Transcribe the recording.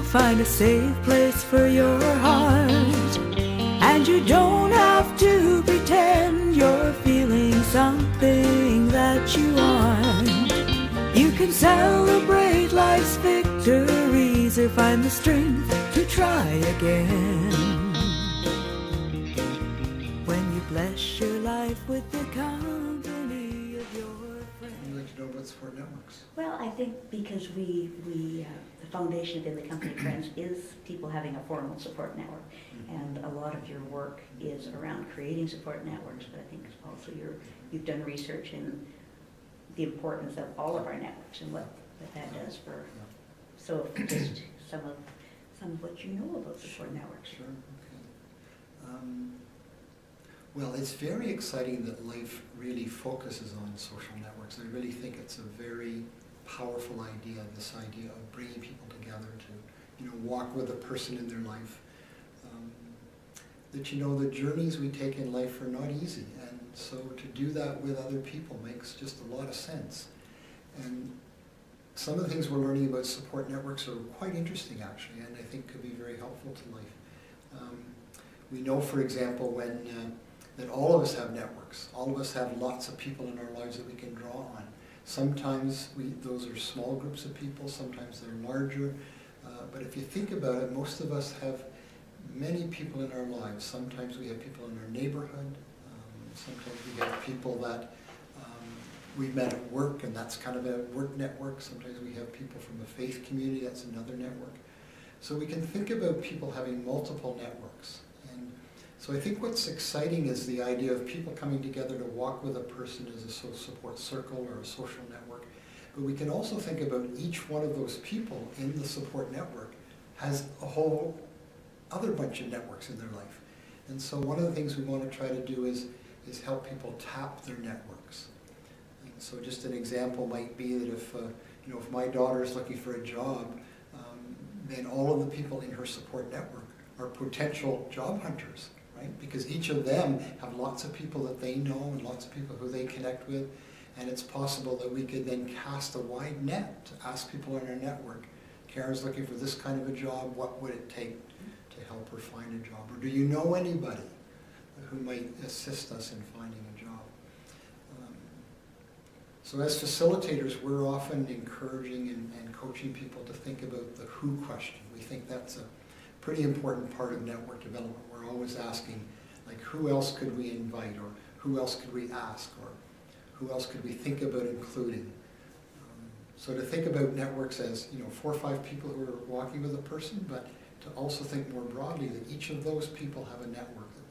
find a safe place for your heart. And you don't have to pretend you're feeling something that you aren't. You can celebrate life's victories or find the strength to try again. When you bless your life with the company of your friends. What would you like to know about support networks? Well, I think because the foundation of In the Company of Friends is people having a formal support network. And a lot of your work is around creating support networks, but I think also you've done research in the importance of all of our networks and what that does for, so just some of what you know about support networks. Sure, okay. Well, it's very exciting that life really focuses on social networks. I really think it's a very powerful idea, this idea of bringing people together to, walk with a person in their life. That, the journeys we take in life are not easy, and so to do that with other people makes just a lot of sense. And some of the things we're learning about support networks are quite interesting, actually, and I think could be very helpful to life. We know, for example, that all of us have networks. All of us have lots of people in our lives that we can draw on. Sometimes those are small groups of people, sometimes they're larger. But if you think about it, most of us have many people in our lives. Sometimes we have people in our neighborhood. Sometimes we have people that we've met at work, and that's kind of a work network. Sometimes we have people from a faith community, that's another network. So we can think about people having multiple networks. And so I think what's exciting is the idea of people coming together to walk with a person as a support circle or a social network. But we can also think about each one of those people in the support network has a whole other bunch of networks in their life. And so one of the things we want to try to do is help people tap their networks. And so just an example might be that if my daughter is looking for a job, then all of the people in her support network are potential job hunters, right? Because each of them have lots of people that they know and lots of people who they connect with. And it's possible that we could then cast a wide net to ask people in our network, Karen's looking for this kind of a job, what would it take to help her find a job? Or do you know anybody who might assist us in finding a job? So as facilitators, we're often encouraging and coaching people to think about the who question. We think that's a pretty important part of network development. We're always asking, like, who else could we invite, or who else could we ask, or who else could we think about including? So to think about networks as 4 or 5 people who are walking with a person, but to also think more broadly that each of those people have a network that